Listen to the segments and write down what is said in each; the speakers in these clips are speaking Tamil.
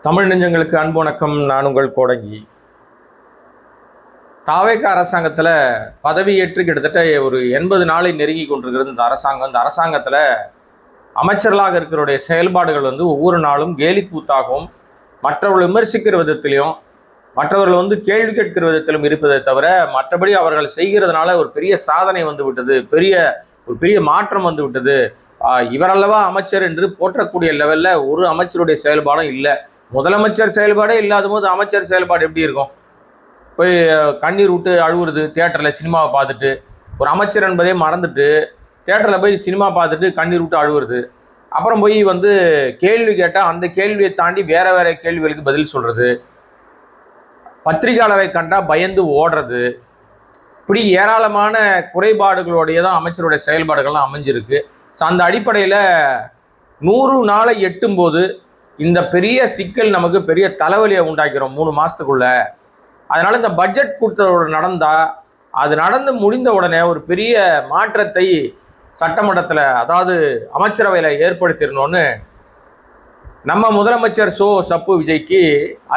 தமிழ் நெஞ்சங்களுக்கு அன்பு வணக்கம். நான் உங்கள் கோடங்கி. தாவேக அரசாங்கத்தில் பதவியேற்று கிட்டத்தட்ட ஒரு 80 நாளை நெருங்கி கொண்டிருக்கிறது இந்த அரசாங்கம். இந்த அரசாங்கத்தில் அமைச்சர்களாக இருக்கிறவருடைய செயல்பாடுகள் ஒவ்வொரு நாளும் கேலி கூத்தாகவும் மற்றவர்கள் விமர்சிக்கிற விதத்திலையும் மற்றவர்கள் கேள்வி கேட்கிற விதத்திலும் இருப்பதை தவிர மற்றபடி அவர்கள் செய்கிறதுனால ஒரு பெரிய சாதனை வந்து விட்டது, ஒரு பெரிய மாற்றம் வந்து விட்டது, இவரல்லவா அமைச்சர் என்று போற்றக்கூடிய லெவலில் ஒரு அமைச்சருடைய செயல்பாடும் இல்லை. முதலமைச்சர் செயல்பாடே இல்லாத போது அமைச்சர் செயல்பாடு எப்படி இருக்கும்? போய் கண்ணீர் விட்டு அழுவுறது தியேட்டரில் சினிமாவை பார்த்துட்டு, ஒரு அமைச்சர் என்பதே மறந்துட்டு தியேட்டரில் போய் சினிமா பார்த்துட்டு கண்ணீர் விட்டு அழுவுறது, அப்புறம் போய் கேள்வி கேட்டால் அந்த கேள்வியை தாண்டி வேற வேற கேள்விகளுக்கு பதில் சொல்கிறது, பத்திரிகையாளரை கண்டா பயந்து ஓடுறது, இப்படி ஏராளமான குறைபாடுகளோடைய தான் அமைச்சருடைய செயல்பாடுகள்லாம் அமைஞ்சிருக்கு. ஸோ அந்த அடிப்படையில் 100 நாளை எட்டும் போது இந்த பெரிய சிக்கல் நமக்கு பெரிய தலைவலியை உண்டாக்கிறோம் 3 மாதத்துக்குள்ள. அதனால இந்த பட்ஜெட் கூட்டத்தொடர் நடந்தால் அது நடந்து முடிந்த உடனே ஒரு பெரிய மாற்றத்தை சட்டமன்றத்தில், அதாவது அமைச்சரவையில் ஏற்படுத்திடணும்னு நம்ம முதலமைச்சர் சப்பு விஜய்க்கு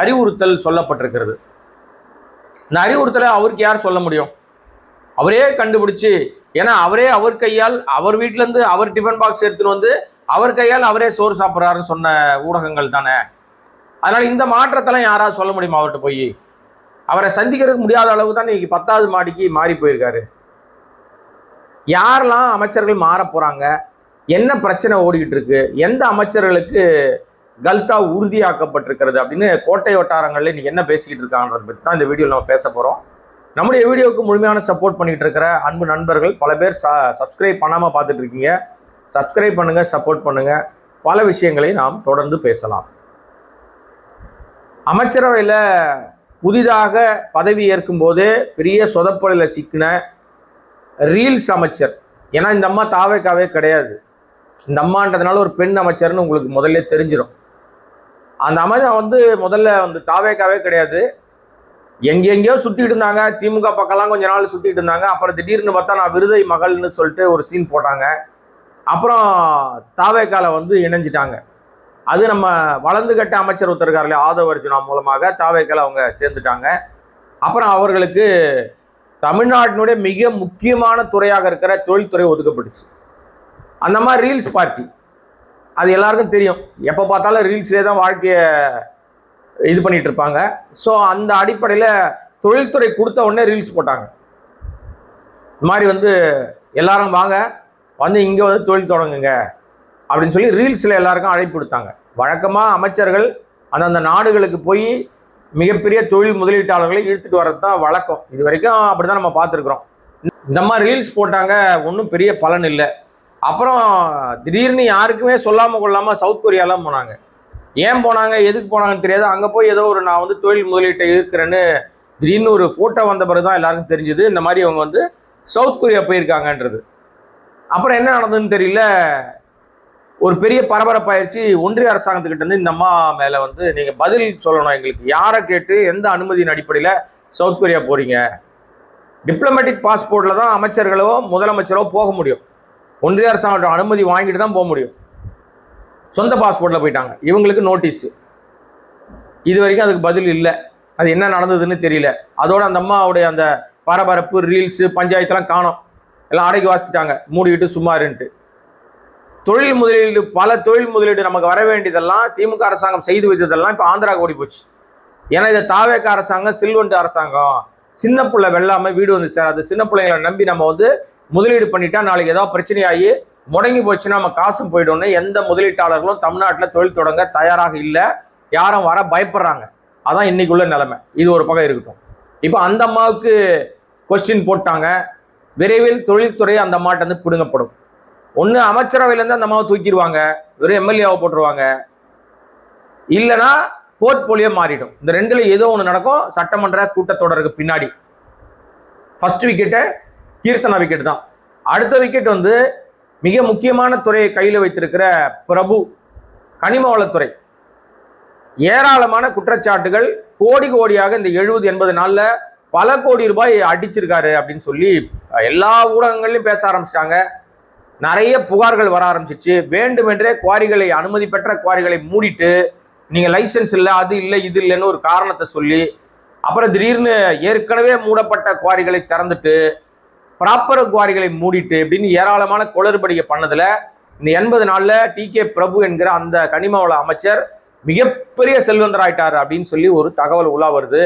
அறிவுறுத்தல் சொல்லப்பட்டிருக்கிறது. இந்த அறிவுறுத்தலை அவருக்கு யார் சொல்ல முடியும்? அவரே கண்டுபிடிச்சு, ஏன்னா அவரே அவர் கையால் அவர் வீட்டிலேருந்து அவர் டிஃபன் பாக்ஸ் எடுத்துன்னு அவர் கையால் அவரே சோறு சாப்பிட்றாருன்னு சொன்ன ஊடகங்கள் தானே. அதனால இந்த மாற்றத்தெல்லாம் யாராவது சொல்ல முடியுமா? அவர்கிட்ட போய் அவரை சந்திக்கிறதுக்கு முடியாத அளவுக்கு தான் இன்னைக்கு 10வது மாடிக்கு மாறி போயிருக்காரு. யாரெல்லாம் அமைச்சர்கள் மாற போறாங்க, என்ன பிரச்சனை ஓடிக்கிட்டு இருக்கு, எந்த அமைச்சர்களுக்கு கல்தா உறுதியாக்கப்பட்டிருக்கிறது அப்படின்னு கோட்டை வட்டாரங்கள்ல இன்னைக்கு என்ன பேசிக்கிட்டு இருக்காங்கன்றதை பற்றி தான் இந்த வீடியோவில் நம்ம பேச போறோம். நம்முடைய வீடியோவுக்கு முழுமையான சப்போர்ட் பண்ணிட்டு இருக்கிற அன்பு நண்பர்கள் பல பேர் சப்ஸ்கிரைப் பண்ணாமல் பார்த்துட்டு இருக்கீங்க. சப்ஸ்கிரைப் பண்ணுங்க, சப்போர்ட் பண்ணுங்க. பல விஷயங்களை நாம் தொடர்ந்து பேசலாம். அமைச்சரவையில் புதிதாக பதவி ஏற்கும் போதே பெரிய சொதப்பலில் சிக்கின ரீல்ஸ் அமைச்சர், ஏன்னா இந்த அம்மா தாவேக்காவே கிடையாது, இந்த அம்மான்றதுனால ஒரு பெண் அமைச்சர்னு உங்களுக்கு முதல்ல தெரிஞ்சிடும். அந்த அமைச்சர் முதல்ல தாவேக்காவே கிடையாது, எங்கெங்கேயோ சுற்றிட்டு இருந்தாங்க. திமுக பக்கம்லாம் கொஞ்ச நாள் சுற்றிட்டு இருந்தாங்க. அப்புறம் திடீர்னு பார்த்தா நான் விருதை மகள்னு சொல்லிட்டு ஒரு சீன் போட்டாங்க. அப்புறம் தாவேக்கால இணைஞ்சிட்டாங்க. அது நம்ம வளர்ந்து கட்ட அமைச்சர் ஒருத்தருக்காரில் ஆதவ அர்ஜுனா மூலமாக தாவேக்கால அவங்க சேர்ந்துட்டாங்க. அப்புறம் அவர்களுக்கு தமிழ்நாட்டினுடைய மிக முக்கியமான துறையாக இருக்கிற தொழில்துறை ஒதுக்கப்பட்டுச்சு. அந்த மாதிரி ரீல்ஸ் பார்ட்டி அது எல்லாருக்கும் தெரியும். எப்போ பார்த்தாலும் ரீல்ஸ்லேயே தான் வாழ்க்கையை இது பண்ணிட்டு இருப்பாங்க. ஸோ அந்த அடிப்படையில் தொழில்துறை கொடுத்த உடனே ரீல்ஸ் போட்டாங்க. இந்த மாதிரி எல்லாரும் வாங்க இங்கே தொழில் தொடங்குங்க அப்படின்னு சொல்லி ரீல்ஸில் எல்லாருக்கும் அழைப்பு கொடுத்தாங்க. வழக்கமாக அமைச்சர்கள் அந்தந்த நாடுகளுக்கு போய் மிகப்பெரிய தொழில் முதலீட்டாளர்களை இழுத்துட்டு வர்றது தான் வழக்கம். இது வரைக்கும் அப்படி தான் நம்ம பார்த்துருக்குறோம். இந்த மாதிரி ரீல்ஸ் போட்டாங்க, ஒன்றும் பெரிய பலன் இல்லை. அப்புறம் திடீர்னு யாருக்குமே சொல்லாமல் கொள்ளாமல் சவுத் கொரியாலாம் போனாங்க. ஏன் போனாங்க, எதுக்கு போனாங்கன்னு தெரியாது. அங்கே போய் ஏதோ நான் தொழில் முதலீட்டை இருக்கிறேன்னு திடீர்னு ஒரு ஃபோட்டோ வந்த பிறகு தான் எல்லாருக்கும் தெரிஞ்சுது இந்த மாதிரி அவங்க சவுத் கொரியா போயிருக்காங்கன்றது. அப்புறம் என்ன நடந்ததுன்னு தெரியல, ஒரு பெரிய பரபரப்பாயிருச்சு. ஒன்றிய அரசாங்கத்துக்கிட்ட இந்த அம்மா மேலே நீங்கள் பதில் சொல்லணும், எங்களுக்கு யாரை கேட்டு எந்த அனுமதியின் அடிப்படையில் சவுத் கொரியா போறீங்க? டிப்ளமேட்டிக் பாஸ்போர்ட்டில் தான் அமைச்சர்களோ முதலமைச்சரோ போக முடியும். ஒன்றிய அரசாங்கத்தோட அனுமதி வாங்கிட்டு தான் போக முடியும். சொந்த பாஸ்போர்ட்டில் போயிட்டாங்க. இவங்களுக்கு நோட்டீஸ். இது வரைக்கும் அதுக்கு பதில் இல்லை. அது என்ன நடந்ததுன்னு தெரியல. அதோட அந்த அம்மாவுடைய அந்த பரபரப்பு ரீல்ஸு பஞ்சாயத்தெல்லாம் காணோம். எல்லாம் அடைக்கி வாசிட்டாங்க, மூடிக்கிட்டு சும்மாருன்ட்டு. தொழில் முதலீடு, பல தொழில் முதலீடு நமக்கு வர வேண்டியதெல்லாம் திமுக அரசாங்கம் செய்து வைத்ததெல்லாம் இப்போ ஆந்திராவுக்கு ஓடி போச்சு. ஏன்னா இதை தாவேக அரசாங்கம் சில்வண்டு அரசாங்கம், சின்ன பிள்ளை வெள்ளாமல் வீடு சேராது. சின்ன பிள்ளைங்களை நம்பி நம்ம முதலீடு பண்ணிட்டா நாளைக்கு ஏதாவது பிரச்சனையாகி முடங்கி போச்சுன்னா நம்ம காசும் போயிட்டோன்னு எந்த முதலீட்டாளர்களும் தமிழ்நாட்டில் தொழில் தொடங்க தயாராக இல்லை. யாரும் வர பயப்படுறாங்க. அதான் இன்னைக்குள்ள நிலைமை. இது ஒரு பக்கம் இருக்கட்டும். இப்போ அந்த அம்மாவுக்கு கொஸ்டின் போட்டாங்க. விரைவில் தொழில்துறை அந்த அம்மாட்ட பிடுங்கப்படும். ஒன்று அமைச்சரவையிலேருந்து அந்த அம்மாவை தூக்கிடுவாங்க, வெறும் எம்எல்ஏவை போட்டுருவாங்க, இல்லைன்னா போர்ட்போலியோ மாறிடும். இந்த ரெண்டுல ஏதோ ஒன்று நடக்கும். சட்டமன்ற கூட்டத்தொடருக்கு பின்னாடி ஃபர்ஸ்ட் விக்கெட்டு கீர்த்தனா விக்கெட் தான். அடுத்த விக்கெட் மிக முக்கியமான துறையை கையில் வைத்திருக்கிற பிரபு, கனிம வளத்துறை. ஏராளமான குற்றச்சாட்டுகள், கோடி கோடியாக இந்த 70-80 நாளில் பல கோடி ரூபாய் அடிச்சிருக்காரு அப்படின்னு சொல்லி எல்லா ஊடகங்கள்லையும் பேச ஆரம்பிச்சிட்டாங்க. நிறைய புகார்கள் வர ஆரம்பிச்சிச்சு. வேண்டுமென்றே குவாரிகளை, அனுமதி பெற்ற குவாரிகளை மூடிட்டு நீங்க லைசன்ஸ் இல்லை, அது இல்லை, இது இல்லைன்னு ஒரு காரணத்தை சொல்லி அப்புறம் திடீர்னு ஏற்கனவே மூடப்பட்ட குவாரிகளை திறந்துட்டு ப்ராப்பர் குவாரிகளை மூடிட்டு அப்படின்னு ஏராளமான குளறுபடியை பண்ணதுல இந்த 80 நாள்ல டி.கே. பிரபு என்கிற அந்த கனிம வள அமைச்சர் மிகப்பெரிய செல்வந்தர் ஆயிட்டார் அப்படின்னு சொல்லி ஒரு தகவல் உலா வருது.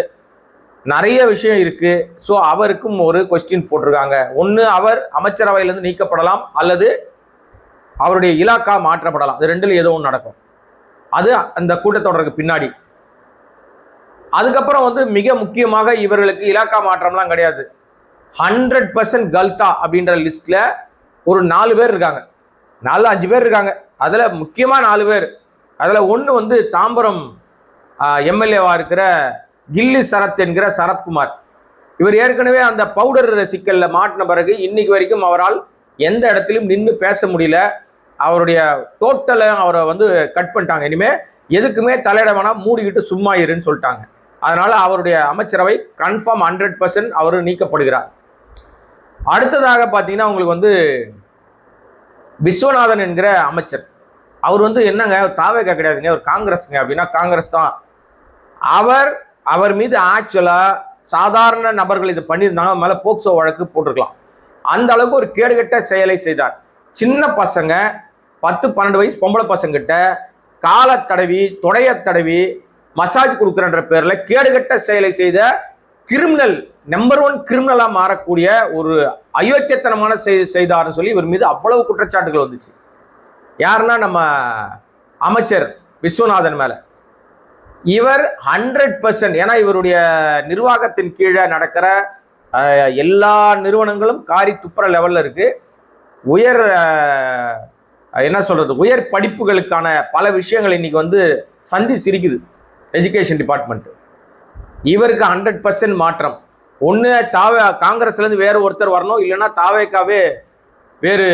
நிறைய விஷயம் இருக்கு. ஸோ அவருக்கும் ஒரு கொஸ்டின் போட்டிருக்காங்க. ஒன்று, அவர் அமைச்சரவையிலிருந்து நீக்கப்படலாம் அல்லது அவருடைய இலாக்கா மாற்றப்படலாம். இது ரெண்டுல ஏதோ ஒன்று நடக்கும். அது அந்த கூட்டத்தொடருக்கு பின்னாடி. அதுக்கப்புறம் மிக முக்கியமாக இவர்களுக்கு இலாக்கா மாற்றம்லாம் கிடையாது. 100% கல்தா அப்படின்ற லிஸ்ட்ல ஒரு 4 பேர் இருக்காங்க, 4-5 பேர் இருக்காங்க. அதுல முக்கியமா 4 பேர். அதுல ஒன்று தாம்பரம் எம்எல்ஏவா இருக்கிற கில்லி சரத் என்கிற சரத்குமார். இவர் ஏற்கனவே அந்த பவுடர் சிக்கல்ல மாட்டின பிறகு இன்னைக்கு வரைக்கும் அவரால் எந்த இடத்திலும் நின்று பேச முடியல. அவருடைய டோட்டலை அவரை கட் பண்ணிட்டாங்க. இனிமே எதுக்குமே தலையிட வேணாம், மூடிக்கிட்டு சும்மா இருன்னு சொல்லிட்டாங்க. அதனால அவருடைய அமைச்சரவை கன்ஃபார்ம் 100% அவர் நீக்கப்படுகிறார். அடுத்ததாக பார்த்தீங்கன்னா உங்களுக்கு விஸ்வநாதன் என்கிற அமைச்சர். அவர் என்னங்க தாவேகா கிடையாதுங்க, ஒரு காங்கிரஸ்ங்க அப்படின்னா காங்கிரஸ் தான். அவர் மீது ஆக்சுவலா சாதாரண நபர்கள் இது பண்ணியிருந்தாங்க, மேல போக்சோ வழக்கு போட்டிருக்கலாம். அந்த அளவுக்கு ஒரு கேடுகட்ட செயலை செய்தார். சின்ன பசங்க 10-12 வயசு பொம்பளை பசங்கிட்ட காலை தடவி தொடைய தடவி மசாஜ் கொடுக்குறன்ற பேர்ல கேடுகட்ட செயலை செய்த கிரிமினல், நம்பர் 1 கிரிமினலா மாறக்கூடிய ஒரு அயோக்கியத்தனமான செய்தார்னு சொல்லி இவர் மீது அவ்வளவு குற்றச்சாட்டுகள் வந்துச்சு. யாருன்னா நம்ம அமைச்சர் விஸ்வநாதன் மேல. இவர் 100%, ஏன்னா இவருடைய நிர்வாகத்தின் கீழே நடக்கிற எல்லா நிறுவனங்களும் காரி துப்புற லெவல்ல இருக்கு. உயர் உயர் படிப்புகளுக்கான பல விஷயங்கள் இன்னைக்கு சந்தி சிரிக்குது எஜுகேஷன் டிபார்ட்மெண்ட். இவருக்கு 100% மாற்றம். ஒன்று காங்கிரஸ்ல இருந்து வேற ஒருத்தர் வரணும், இல்லைன்னா தாவேக்காவே வேறு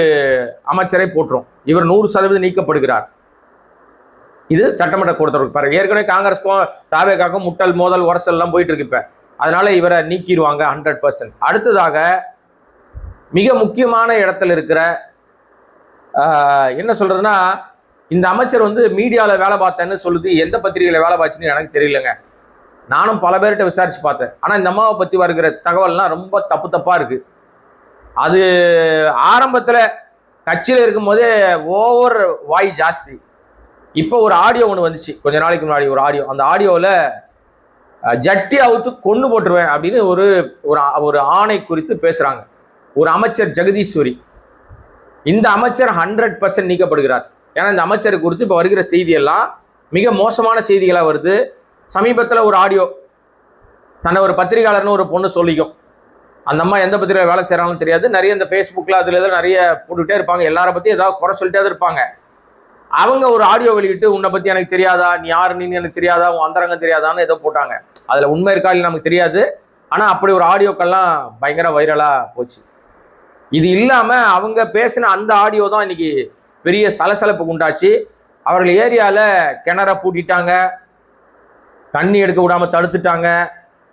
அமைச்சரை போட்டுரும். இவர் 100% நீக்கப்படுகிறார். இது சட்டமன்ற கூட்டத்தொடருக்கு பாருங்க. ஏற்கனவே காங்கிரஸ்க்கும் தாவேக்காக்கும் முட்டல் மோதல் உரசல் எல்லாம் போயிட்டு இருக்கு. இப்ப அதனால இவரை நீக்கிடுவாங்க 100%. அடுத்ததாக மிக முக்கியமான இடத்துல இருக்கிற என்ன சொல்றதுன்னா, இந்த அமைச்சர் மீடியாவில் வேலை பார்த்தேன்னு சொல்லுது. எந்த பத்திரிகையில் வேலை பார்த்துன்னு எனக்கு தெரியலங்க. நானும் பல பேர்கிட்ட விசாரிச்சு பார்த்தேன். ஆனால் இந்த அம்மாவை பற்றி வருகிற தகவல்லாம் ரொம்ப தப்பா இருக்கு. அது ஆரம்பத்தில் கட்சியில் இருக்கும் போதே ஓவர் வாய் ஜாஸ்தி. இப்போ ஒரு ஆடியோ ஒன்று வந்துச்சு கொஞ்ச நாளைக்கு முன்னாடி, ஒரு ஆடியோ. அந்த ஆடியோவில் ஜட்டி அவுத்து கொண்டு போட்டுருவேன் அப்படின்னு ஒரு ஆணை குறித்து பேசுறாங்க. ஒரு அமைச்சர் ஜெகதீஸ்வரி. இந்த அமைச்சர் 100% நீக்கப்படுகிறார். ஏன்னா இந்த அமைச்சரை குறித்து இப்போ வருகிற செய்தியெல்லாம் மிக மோசமான செய்திகளாக வருது. சமீபத்தில் ஒரு ஆடியோ, தன்னை ஒரு பத்திரிகையாளர்னு ஒரு பொண்ணு சொல்லிக்கும். அந்த அம்மா எந்த பத்திரிகை வேலை செய்கிறாங்கன்னு தெரியாது. நிறைய இந்த ஃபேஸ்புக்கில் அதில் எதாவது நிறைய போட்டுக்கிட்டே இருப்பாங்க. எல்லாரை பற்றி ஏதாவது குறை சொல்லிட்டே இருப்பாங்க. அவங்க ஒரு ஆடியோ வெளியிட்டு, உன்னை பற்றி எனக்கு தெரியாதா, நீ யாரு நீன்னு எனக்கு தெரியாதா, உன் அந்தரங்கம் தெரியாதான்னு ஏதோ போட்டாங்க. அதில் உண்மை இருக்கா இல்லை நமக்கு தெரியாது. ஆனால் அப்படி ஒரு ஆடியோக்கெல்லாம் பயங்கர வைரலாக போச்சு. இது இல்லாமல் அவங்க பேசின அந்த ஆடியோ தான் இன்னைக்கு பெரிய சலசலப்பு உண்டாச்சு. அவர்கள் ஏரியாவில் கிணற பூட்டிட்டாங்க, தண்ணி எடுக்க விடாம தடுத்துட்டாங்க,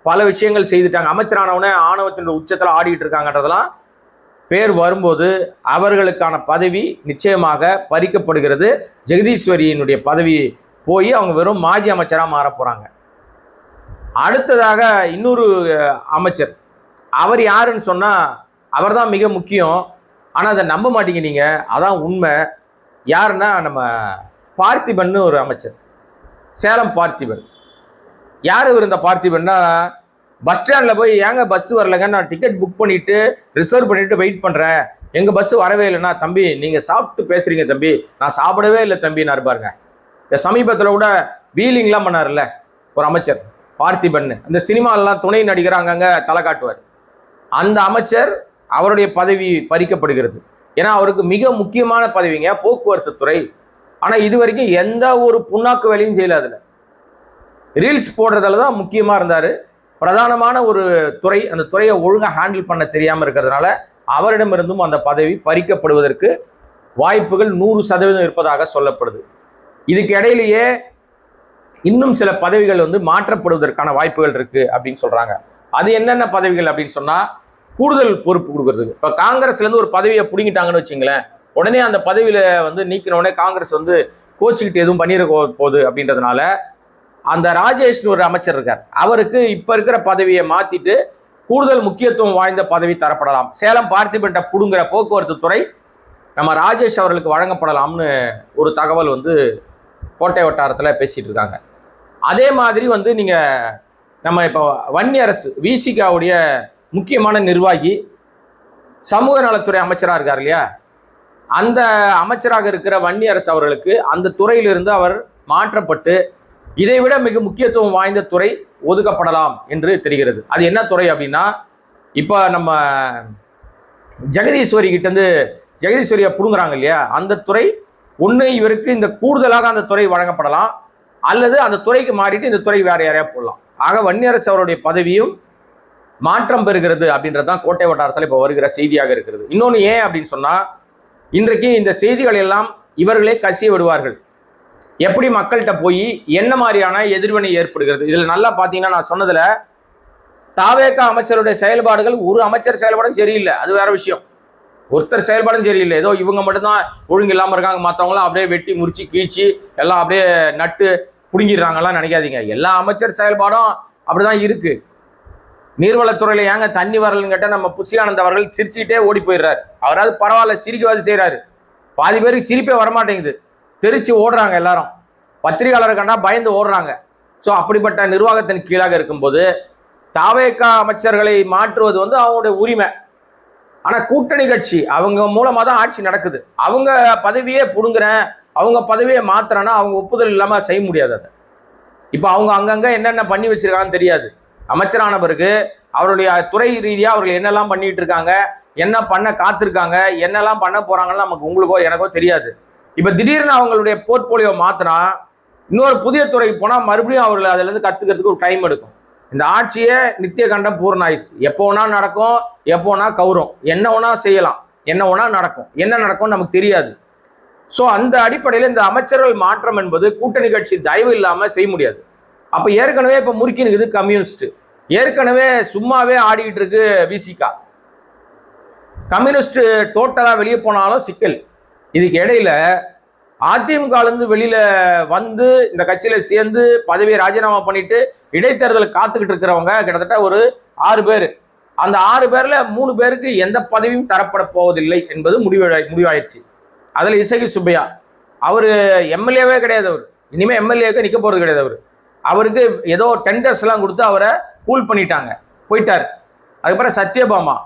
பல விஷயங்கள் செய்துட்டாங்க. அமைச்சரானவனே ஆணவத்தின் உச்சத்தில் ஆடிட்டு இருக்காங்கன்றதெல்லாம் பேர் வரும்போது அவர்களுக்கான பதவி நிச்சயமாக பறிக்கப்படுகிறது. ஜெகதீஸ்வரியினுடைய பதவி போய் அவங்க வெறும் மாஜி அமைச்சராக மாற போறாங்க. அடுத்ததாக இன்னொரு அமைச்சர், அவர் யாருன்னு சொன்னா அவர் தான் மிக முக்கியம். ஆனால் அதை நம்ப மாட்டீங்க நீங்க, அதான் உண்மை. யாருன்னா நம்ம பார்த்திபன் ஒரு அமைச்சர், சேலம் பார்த்திபன். யார் இவர்? இந்த பார்த்திபன்னா பஸ் ஸ்டாண்டில் போய் ஏங்க பஸ் வரலங்க, நான் டிக்கெட் புக் பண்ணிட்டு ரிசர்வ் பண்ணிட்டு வெயிட் பண்ணுறேன், எங்கள் பஸ் வரவே இல்லைன்னா, தம்பி நீங்கள் சாப்பிட்டு பேசுறீங்க தம்பி, நான் சாப்பிடவே இல்லை தம்பி நான் பாருங்க. இந்த சமீபத்தில் கூட வீலிங்லாம் பண்ணார்ல ஒரு அமைச்சர் பார்த்திபன், அந்த சினிமாலெலாம் துணை நடிகர் அங்கங்கே தலை காட்டுவார். அந்த அமைச்சர் அவருடைய பதவி பறிக்கப்படுகிறது. ஏன்னா அவருக்கு மிக முக்கியமான பதவிங்க போக்குவரத்து துறை. ஆனால் இது வரைக்கும் எந்த ஒரு புண்ணாக்கு வேலையும் செய்யல. அதில் ரீல்ஸ் போடுறதுல தான் முக்கியமாக இருந்தார். பிரதானமான ஒரு துறை, அந்த துறையை ஒழுங்காக ஹேண்டில் பண்ண தெரியாமல் இருக்கிறதுனால அவரிடமிருந்தும் அந்த பதவி பறிக்கப்படுவதற்கு வாய்ப்புகள் 100% இருப்பதாக சொல்லப்படுது. இதுக்கு இடையிலேயே இன்னும் சில பதவிகள் மாற்றப்படுவதற்கான வாய்ப்புகள் இருக்கு அப்படின்னு சொல்றாங்க. அது என்னென்ன பதவிகள் அப்படின்னு சொன்னா, கூடுதல் பொறுப்பு கொடுக்கறதுக்கு. இப்போ காங்கிரஸ்ல இருந்து ஒரு பதவியை பிடிங்கிட்டாங்கன்னு வச்சுங்களேன், உடனே அந்த பதவியில நீக்கின உடனே காங்கிரஸ் கோச்சிக்கிட்டு எதுவும் பண்ணிட போகுது அப்படின்றதுனால அந்த ராஜேஷ்னு ஒரு அமைச்சர் இருக்கார், அவருக்கு இப்ப இருக்கிற பதவியை மாத்திட்டு கூடுதல் முக்கியத்துவம் வாய்ந்த பதவி தரப்படலாம். சேலம் பார்த்திபன்ட்ட புடுங்குற போக்குவரத்து துறை நம்ம ராஜேஷ் அவர்களுக்கு வழங்கப்படலாம்னு ஒரு தகவல் வந்து கோட்டை வட்டாரத்தில் பேசிட்டு இருக்காங்க. அதே மாதிரி வந்து நீங்க நம்ம இப்போ வன்னியரசு விசிகாவுடைய முக்கியமான நிர்வாகி சமூக நலத்துறை அமைச்சராக இருக்கார் இல்லையா, அந்த அமைச்சராக இருக்கிற வன்னியரசு அவர்களுக்கு அந்த துறையிலிருந்து அவர் மாற்றப்பட்டு இதைவிட மிக முக்கியத்துவம் வாய்ந்த துறை ஒதுக்கப்படலாம் என்று தெரிகிறது. அது என்ன துறை அப்படின்னா, இப்போ நம்ம ஜெகதீஸ்வரி கிட்டேருந்து ஜெகதீஸ்வரியை புடுங்குறாங்க இல்லையா, அந்த துறை ஒன்று இவருக்கு இந்த கூடுதலாக அந்த துறை வழங்கப்படலாம், அல்லது அந்த துறைக்கு மாறிட்டு இந்த துறை வேற யாரையா போடலாம். ஆக வன்னியரசு அவருடைய பதவியும் மாற்றம் பெறுகிறது அப்படின்றதுதான் கோட்டை வட்டாரத்தில் இப்போ வருகிற செய்தியாக இருக்கிறது. இன்னொன்று ஏன் அப்படின்னு சொன்னா, இன்றைக்கு இந்த செய்திகள் எல்லாம் இவர்களே கசிய விடுவார்கள். எப்படி மக்கள்கிட்ட போய் என்ன மாதிரியான எதிர்வினை ஏற்படுகிறது. இதுல நல்லா பாத்தீங்கன்னா, நான் சொன்னதுல தாவேகா அமைச்சருடைய செயல்பாடுகள் ஒரு அமைச்சர் செயல்பாடும் சரியில்லை, அது வேற விஷயம். ஒருத்தர் செயல்பாடும் சரியில்லை, ஏதோ இவங்க மட்டும்தான் ஒழுங்கு இல்லாமல் இருக்காங்க, மற்றவங்களாம் அப்படியே வெட்டி முறிச்சு கீழ்ச்சி எல்லாம் அப்படியே நட்டு புடுங்கிடுறாங்கலாம் நினைக்காதீங்க. எல்லா அமைச்சர் செயல்பாடும் அப்படிதான் இருக்கு. நீர்வளத்துறையில ஏங்க தண்ணி வரலன்னு கேட்டால் நம்ம புஷியானந்த் அவர்கள் சிரிச்சுட்டே ஓடி போயிடுறாரு. அவராது பரவாயில்ல, சிரிக்கவாது செய்யறாரு. பாதி பேருக்கு சிரிப்பே வரமாட்டேங்குது, தெரிச்சு ஓடுறாங்க எல்லாரும். பத்திரிகையாளர் கண்டா பயந்து ஓடுறாங்க. ஸோ அப்படிப்பட்ட நிர்வாகத்தின் கீழாக இருக்கும்போது தாவேகா அமைச்சர்களை மாற்றுவது வந்து அவங்களுடைய உரிமை. ஆனா கூட்டணி கட்சி அவங்க மூலமா தான் ஆட்சி நடக்குது. அவங்க பதவியே புடுங்குறேன், அவங்க பதவியை மாத்துறேன்னா அவங்க ஒப்புதல் இல்லாம செய்ய முடியாது. அதை இப்ப அவங்க அங்கங்க என்னென்ன பண்ணி வச்சிருக்காங்கன்னு தெரியாது. அமைச்சரான பிறகு அவருடைய துறை ரீதியா அவர்கள் என்னெல்லாம் பண்ணிட்டு இருக்காங்க, என்ன பண்ண காத்திருக்காங்க, என்னெல்லாம் பண்ண போறாங்கன்னு நமக்கு உங்களுக்கோ எனக்கோ தெரியாது. இப்ப திடீர்னு அவங்களுடைய போர்ட்போலியோ மாத்தினா இன்னொரு புதிய துறைக்கு போனா மறுபடியும் அவர்கள் அதுல இருந்து கத்துக்கிறதுக்கு ஒரு டைம் எடுக்கும். இந்த ஆட்சியே நித்திய கண்டம் பூர்ணாயுஸ், எப்போ வேணா நடக்கும், எப்போ வேணா கௌரும், என்ன வேணா செய்யலாம், என்ன வேணா நடக்கும், என்ன நடக்கும் நமக்கு தெரியாது. ஸோ அந்த அடிப்படையில் இந்த அமைச்சர்கள் மாற்றம் என்பது கூட்டணி கட்சி தயவு இல்லாம செய்ய முடியாது. அப்ப ஏற்கனவே இப்ப முறுக்கினுக்குது கம்யூனிஸ்ட், ஏற்கனவே சும்மாவே ஆடிக்கிட்டு இருக்கு விசிகா. கம்யூனிஸ்ட் டோட்டலா வெளியே போனாலும் சிக்கல். இதுக்கு இடையில அதிமுக வெளியில வந்து இந்த கட்சியில சேர்ந்து பதவியை ராஜினாமா பண்ணிட்டு இடைத்தேர்தல் காத்துக்கிட்டு இருக்கிறவங்க கிட்டத்தட்ட ஒரு 6 பேர். அந்த 6 பேர்ல 3 பேருக்கு எந்த பதவியும் தரப்பட போவதில்லை என்பது முடிவாயிடுச்சு. அதுல இசகி சுப்பையா, அவரு எம்எல்ஏவே கிடையாது, அவர் இனிமே எம்எல்ஏக்கு நிக்க போறது கிடையாது. அவருக்கு ஏதோ டெண்டர்ஸ் எல்லாம் கொடுத்து அவரை கூல் பண்ணிட்டாங்க, போயிட்டாரு. அதுக்கப்புறம் சத்யபாமா,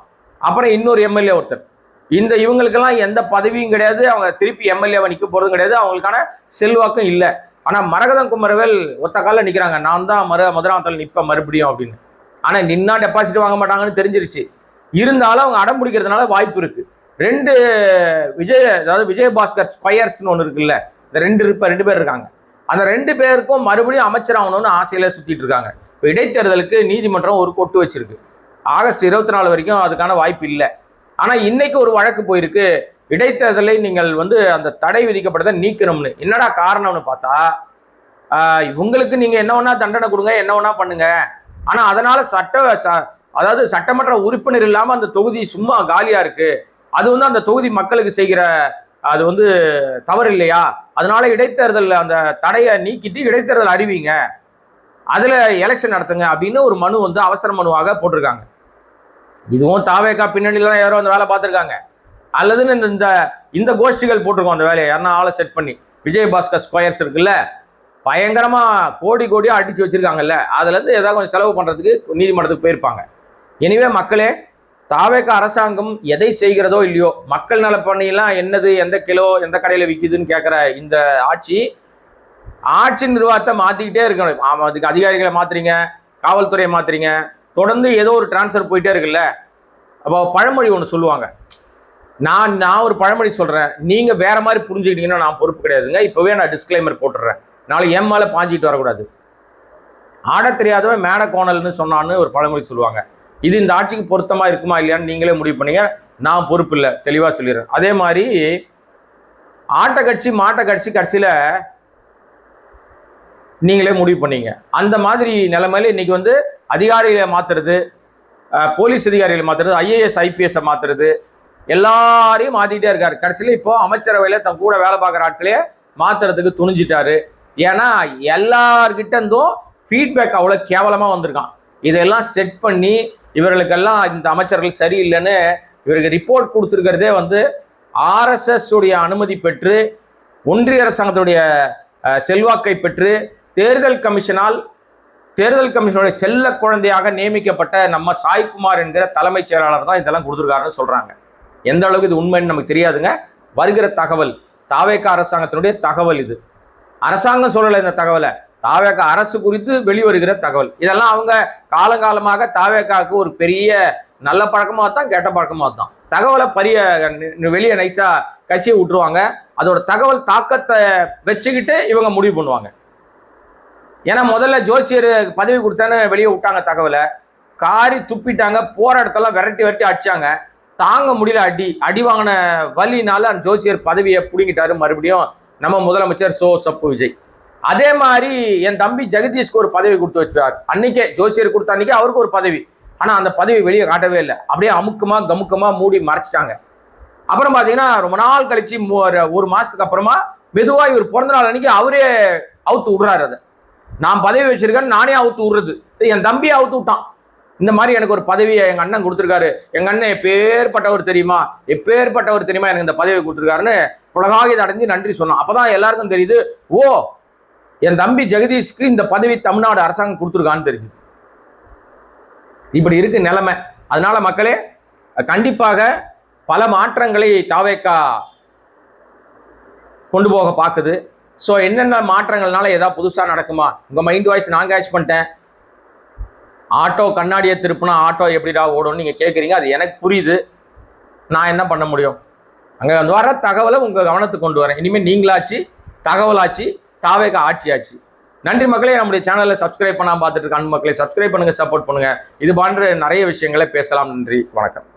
அப்புறம் இன்னொரு எம்எல்ஏ ஒருத்தர். இந்த இவங்களுக்கெல்லாம் எந்த பதவியும் கிடையாது, அவங்க திருப்பி எம்எல்ஏவை நிக்க போறதும் கிடையாது, அவங்களுக்கான செல்வாக்கும் இல்லை. ஆனா மரகதம் குமரவேல் ஒத்த காலில் நிக்கிறாங்க, நான் தான் மதுராந்தல் நிப்ப மறுபடியும் அப்படின்னு. ஆனா நின்னா டெபாசிட் வாங்க மாட்டாங்கன்னு தெரிஞ்சிருச்சு. இருந்தாலும் அவங்க அடம் பிடிக்கிறதுனால வாய்ப்பு இருக்கு. 2 அதாவது விஜயபாஸ்கர் ஸ்கொயர்ஸ்னு ஒன்று இருக்குல்ல, இந்த 2 பேர் இருக்காங்க. அந்த 2 பேருக்கும் மறுபடியும் அமைச்சர் ஆகணும்னு ஆசையில சுத்திட்டு இருக்காங்க. இப்போ இடைத்தேர்தலுக்கு நீதிமன்றம் ஒரு கொட்டு வச்சிருக்கு. ஆகஸ்ட் 24 வரைக்கும் அதுக்கான வாய்ப்பு இல்லை. ஆனா இன்னைக்கு ஒரு வழக்கு போயிருக்கு, இடைத்தேர்தலை நீங்கள் அந்த தடை விதிக்கப்பட்டதை நீக்கணும்னு. என்னடா காரணம்னு பார்த்தா, உங்களுக்கு நீங்க என்ன வேணா தண்டனை கொடுங்க, என்ன வேணா பண்ணுங்க, ஆனா அதனால அதாவது சட்டமன்ற உறுப்பினர் இல்லாம அந்த தொகுதி சும்மா காலியா இருக்கு, அது அந்த தொகுதி மக்களுக்கு செய்கிற அது தவறு இல்லையா, அதனால இடைத்தேர்தல் அந்த தடையை நீக்கிட்டு இடைத்தேர்தல் அறிவிங்க, அதுல எலெக்ஷன் நடத்துங்க அப்படின்னு ஒரு மனு அவசர மனுவாக போட்டிருக்காங்க. இதுவும் தாவேகா பின்னணியில தான் யாரோ அந்த வேலை பார்த்துருக்காங்க, அல்லதுன்னு இந்த கோஷ்டிகள் போட்டிருக்கோம் அந்த வேலையை. யாருன்னா ஆளை செட் பண்ணி விஜயபாஸ்கர் ஸ்கொயர்ஸ் இருக்குல்ல, பயங்கரமா கோடியா அடிச்சு வச்சிருக்காங்கல்ல, அதுல இருந்து ஏதாவது கொஞ்சம் செலவு பண்றதுக்கு நீதிமன்றத்துக்கு போயிருப்பாங்க. எனவே மக்களே, தாவேகா அரசாங்கம் எதை செய்கிறதோ இல்லையோ, மக்கள் நல பணியெல்லாம் என்னது, எந்த கிலோ எந்த கடையில விற்கிதுன்னு கேட்கிற இந்த ஆட்சி நிர்வாகத்தை மாத்திக்கிட்டே இருக்கணும். அதுக்கு அதிகாரிகளை மாத்துறீங்க, காவல்துறையை மாத்துறீங்க, தொடர்ந்து ஏதோ ஒரு டிரான்ஸ்ஃபர் போயிட்டே இருக்குல்ல. அப்போ பழமொழி ஒன்று சொல்லுவாங்க, நான் ஒரு பழமொழி சொல்றேன், நீங்க வேற மாதிரி புரிஞ்சுக்கிட்டீங்கன்னா நான் பொறுப்பு கிடையாதுங்க. இப்பவே நான் டிஸ்கிளைமர் போட்டுறேன், நாளை என் மேல பாஞ்சிட்டு வரக்கூடாது. ஆட தெரியாதவன் மேட கோணல்னு சொன்னான்னு ஒரு பழமொழி சொல்லுவாங்க. இது இந்த ஆட்சிக்கு பொருத்தமா இருக்குமா இல்லையான்னு நீங்களே முடிவு பண்ணீங்க, நான் பொறுப்பு இல்லை, தெளிவா சொல்லிடுறேன். அதே மாதிரி ஆட்ட கட்சி மாட்ட கட்சி கட்சியில நீங்களே முடிவு பண்ணீங்க. அந்த மாதிரி நிலைமையில இன்னைக்கு அதிகாரிகளை மாத்துறது, போலீஸ் அதிகாரிகளை மாத்துறது, ஐஏஎஸ் ஐபிஎஸ் மாத்துறது, எல்லாரையும் மாத்திட்டே இருக்காரு. கடைசியில இப்போ அமைச்சரவையில தன் கூட வேலை பார்க்குற ஆட்களே மாத்துறதுக்கு துணிஞ்சிட்டாரு. ஏன்னா எல்லார்கிட்ட இருந்தும் ஃபீட்பேக் அவ்வளோ கேவலமாக வந்திருக்கான். இதெல்லாம் செட் பண்ணி இவர்களுக்கெல்லாம் இந்த அமைச்சர்கள் சரியில்லைன்னு இவருக்கு ரிப்போர்ட் கொடுத்துருக்கிறதே வந்து ஆர்எஸ்எஸ் உடைய அனுமதி பெற்று ஒன்றிய அரசாங்கத்துடைய செல்வாக்கை பெற்று தேர்தல் கமிஷனுடைய செல்ல குழந்தையாக நியமிக்கப்பட்ட நம்ம சாய்குமார் என்கிற தலைமைச் செயலாளர் தான் இதெல்லாம் கொடுத்துருக்காருன்னு சொல்றாங்க. எந்த அளவுக்கு இது உண்மைன்னு நமக்கு தெரியாதுங்க. வருகிற தகவல் தாவேகா அரசாங்கத்தினுடைய தகவல். இது அரசாங்கம் சொல்லலை இந்த தகவலை, தாவேகா அரசு குறித்து வெளிவருகிற தகவல். இதெல்லாம் அவங்க காலங்காலமாக தாவேகாவுக்கு ஒரு பெரிய நல்ல பழக்கமாக தான் கெட்ட பழக்கமாக தான். தகவலை வெளியே நைஸா கசிய விட்டுருவாங்க. அதோட தகவல் தாக்கத்தை வச்சுக்கிட்டு இவங்க முடிவு பண்ணுவாங்க. ஏன்னா முதல்ல ஜோசியர் பதவி கொடுத்தான்னு வெளியே விட்டாங்க, தகவலை காரி துப்பிட்டாங்க, போற இடத்தெல்லாம் விரட்டி அடிச்சாங்க. தாங்க முடியல, அடி வாங்கின வலினால அந்த ஜோசியர் பதவியை பிடிங்கிட்டாரு மறுபடியும் நம்ம முதலமைச்சர் சப்பு விஜய். அதே மாதிரி என் தம்பி ஜெகதீஷ்க்கு ஒரு பதவி கொடுத்து வச்சார். அன்னைக்கே ஜோசியர் கொடுத்த அன்னைக்கே அவருக்கு ஒரு பதவி. ஆனா அந்த பதவி வெளியே காட்டவே இல்லை, அப்படியே அமுக்கமா கமுக்கமா மூடி மறைச்சிட்டாங்க. அப்புறம் பாத்தீங்கன்னா ரொம்ப நாள் கழிச்சு ஒரு மாசத்துக்கு அப்புறமா மெதுவா இவர் பிறந்த நாள் அன்னைக்கு அவரே அவுத்து விடுறாரு. அதை நான் பதவி வச்சிருக்கேன்னு நானே அவுத்து விடுறது. என் தம்பியை அவுத்து விட்டான். இந்த மாதிரி எனக்கு ஒரு பதவியை எங்க அண்ணன் கொடுத்துருக்காரு, எங்க அண்ணன் எப்பேற்பட்டவர் தெரியுமா எனக்கு இந்த பதவி கொடுத்துருக்காருன்னு உலகாகித அடைஞ்சு நன்றி சொன்னான். அப்பதான் எல்லாருக்கும் தெரியுது, ஓ என் தம்பி ஜெகதீஷ்க்கு இந்த பதவி தமிழ்நாடு அரசாங்கம் கொடுத்துருக்கான்னு தெரியுது. இப்படி இருக்கு நிலைமை. அதனால மக்களே, கண்டிப்பாக பல மாற்றங்களை தாவேகா கொண்டு போக பார்க்குது. ஸோ என்னென்ன மாற்றங்கள்னால ஏதாவது புதுசாக நடக்குமா? உங்கள் மைண்ட் வாய்ஸ் நான் கேட்ச் பண்ணிட்டேன். ஆட்டோ கண்ணாடியை திருப்பினா ஆட்டோ எப்படிடா ஓடும்னு நீங்கள் கேட்குறீங்க. அது எனக்கு புரியுது. நான் என்ன பண்ண முடியும்? அங்கே வந்து வர தகவலை உங்கள் கவனத்துக்கு கொண்டு வரேன். இனிமேல் நீங்களாச்சு, தகவலாச்சு, தாவேகா ஆட்சியாச்சு. நன்றி மக்களே. நம்முடைய சேனலை சப்ஸ்கிரைப் பண்ணாமல் பார்த்துட்டு இருக்க அன்பு மக்களை சப்ஸ்கிரைப் பண்ணுங்கள், சப்போர்ட் பண்ணுங்கள். இது போன்ற நிறைய விஷயங்களை பேசலாம். நன்றி, வணக்கம்.